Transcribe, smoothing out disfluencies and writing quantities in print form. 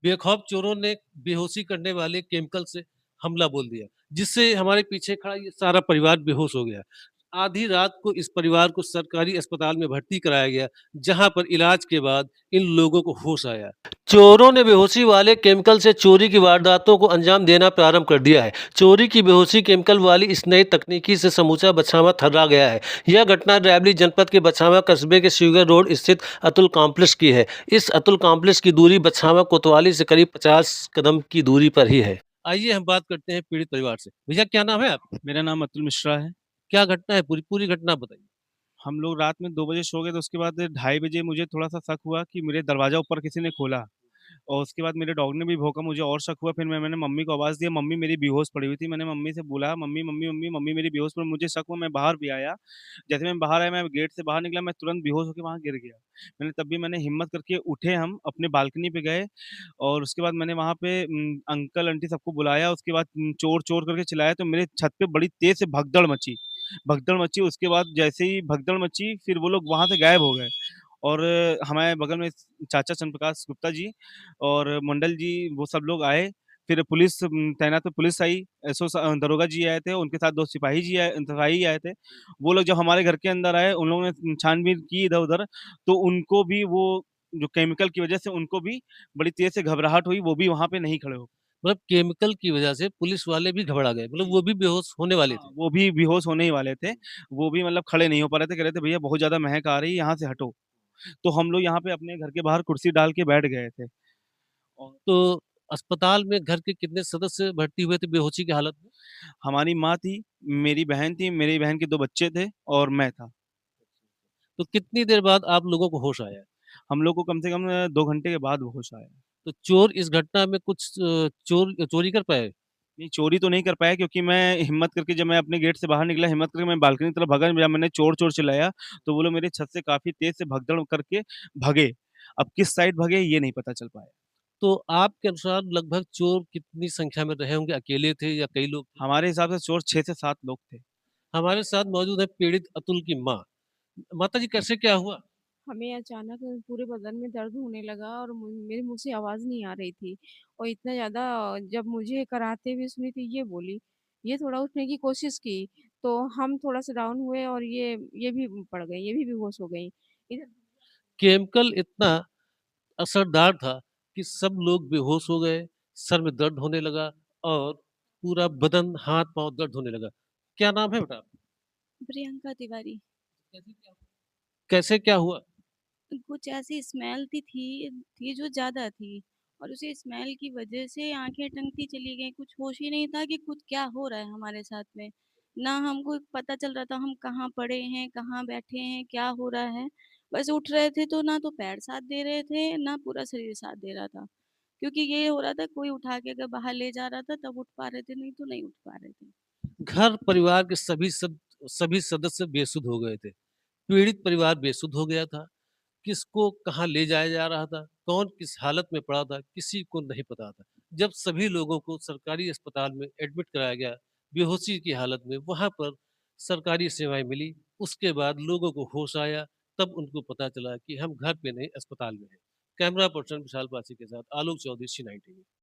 बेखौफ चोरों ने बेहोशी करने वाले केमिकल से हमला बोल दिया, जिससे हमारे पीछे खड़ा ये सारा परिवार बेहोश हो गया। आधी रात को इस परिवार को सरकारी अस्पताल में भर्ती कराया गया, जहाँ पर इलाज के बाद इन लोगों को होश आया। चोरों ने बेहोशी वाले केमिकल से चोरी की वारदातों को अंजाम देना प्रारंभ कर दिया है। चोरी की बेहोशी केमिकल वाली इस नई तकनीकी से समूचा बछावा थर्रा गया है। यह घटना रायबरेली जनपद के बछावा कस्बे के शुगर रोड स्थित अतुल कॉम्प्लेक्स की है। इस अतुल कॉम्प्लेक्स की दूरी बछावा कोतवाली से करीब 50 कदम की दूरी पर ही है। आइए हम बात करते हैं पीड़ित परिवार से। भैया क्या नाम है आपका? मेरा नाम अतुल मिश्रा है। क्या घटना है? पूरी पूरी घटना बताइए। हम लोग रात में 2 बजे सो गए, तो उसके बाद ढाई बजे मुझे थोड़ा-सा शक हुआ कि मेरे दरवाज़ा ऊपर किसी ने खोला, और उसके बाद मेरे डॉग ने भी भौंका, मुझे और शक हुआ। फिर मैंने मम्मी को आवाज़ दिया, मम्मी मेरी बेहोश पड़ी हुई थी। मैंने मम्मी से बोला, "मम्मी, मम्मी, मम्मी, मम्मी मेरी बेहोश पड़ी।" मुझे शक हुआ, मैं बाहर भी आया। जैसे मैं बाहर आया, मैं गेट से बाहर निकला, मैं तुरंत बेहोश होके वहाँ गिर गया। तब भी मैंने हिम्मत करके उठे हम, अपने बालकनी पे गए, और उसके बाद मैंने वहाँ पे अंकल-आंटी सबको बुलाया। उसके बाद चोर, चोर करके चिल्लाया, तो मेरे छत पे बड़ी तेज़ से भगदड़ मची। भगदड़ मची, उसके बाद जैसे ही भगदड़ मची, फिर वो लोग वहाँ से गायब हो गए। और हमारे बगल में चाचा चंद्रप्रकाश गुप्ता जी और मंडल जी, वो सब लोग आए। फिर पुलिस तैनात पुलिस आई, दरोगा जी आए थे, उनके साथ 2 सिपाही आए थे। वो लोग जब हमारे घर के अंदर आए, उन लोगों ने छानबीन की इधर-उधर, तो उनको भी वो जो केमिकल की वजह से उनको भी बड़ी तेज़ से घबराहट हुई, वो भी वहाँ पे नहीं खड़े हो। मतलब केमिकल की वजह से पुलिस वाले भी घबरा गए, मतलब वो भी बेहोश होने वाले हाँ, थे। वो भी बेहोश होने ही वाले थे। वो भी खड़े नहीं हो पा रहे थे, कह रहे थे, "भैया बहुत ज़्यादा महक आ रही है, यहाँ से हटो।" तो हम लोग यहाँ पे अपने घर के बाहर कुर्सी डाल के बैठ गए थे। और तो अस्पताल में घर के कितने सदस्य भर्ती हुए थे बेहोशी की हालत में? हमारी माँ थी, मेरी बहन थी, मेरी बहन के 2 बच्चे थे और मैं था। तो कितनी देर बाद आप लोगों को होश आया? हम लोग को कम से कम 2 घंटे के बाद होश आया। तो चोर इस घटना में कुछ चोरी कर पाए? नहीं, चोरी तो नहीं कर पाया, क्योंकि मैं हिम्मत करके जब मैं अपने गेट से बाहर निकला, हिम्मत करके मैं बालकनी की तरफ भागा, जब मैंने चोर-चोर चिल्लाया, तो वो लोग मेरे छत से काफ़ी तेज़ से भगदड़ करके भगे। अब किस साइड भगे, ये नहीं पता चल पाया। तो आपके अनुसार लगभग चोर कितनी संख्या में रहे होंगे? अकेले थे या कई लोग थे? हमारे हिसाब से चोर 6 से 7 लोग थे। हमारे साथ मौजूद है पीड़ित अतुल की माँ। माताजी कैसे क्या हुआ? हमें अचानक पूरे बदन में दर्द होने लगा और मेरे मुंह से आवाज़ नहीं आ रही थी, और इतना ज़्यादा जब मुझे कराते हुए सुनी तो ये बोली, ये थोड़ा उठने की कोशिश की, तो हम थोड़ा सा डाउन हुए और ये भी पड़ गई, ये भी बेहोश हो गई इधर। केमिकल इतना असरदार था कि सब लोग बेहोश हो गए, सर में दर्द होने लगा और पूरा बदन, हाथ-पाँव दर्द होने लगा। क्या नाम है बेटा आपका? प्रियंका तिवारी। कैसे क्या हुआ? कुछ ऐसी स्मेल थी जो ज़्यादा थी, और उसी स्मेल की वजह से आँखें टंकती चली गईं, कुछ होश ही नहीं था कि कुछ क्या हो रहा है हमारे साथ में। ना हमको पता चल रहा था हम कहाँ पड़े हैं, कहाँ बैठे हैं, क्या हो रहा है। बस उठ रहे थे तो ना तो पैर साथ दे रहे थे, ना पूरा शरीर साथ दे रहा था। क्योंकि ये हो रहा था कोई उठा के अगर बाहर ले जा रहा था तब उठ पा रहे थे, नहीं तो नहीं उठ पा रहे थे। घर परिवार के सभी सदस्य बेसुध हो गए थे। पीड़ित परिवार बेसुध हो गया था। किसको कहाँ ले जाया जा रहा था, कौन किस हालत में पड़ा था, किसी को नहीं पता था। जब सभी लोगों को सरकारी अस्पताल में एडमिट कराया गया, बेहोशी की हालत में, वहाँ पर सरकारी सेवाएँ मिली। उसके बाद लोगों को होश आया, तब उनको पता चला कि हम घर पे नहीं अस्पताल में हैं। कैमरा पर्सन विशाल पासी के साथ आलोक चौधरी, सी 9 टीवी।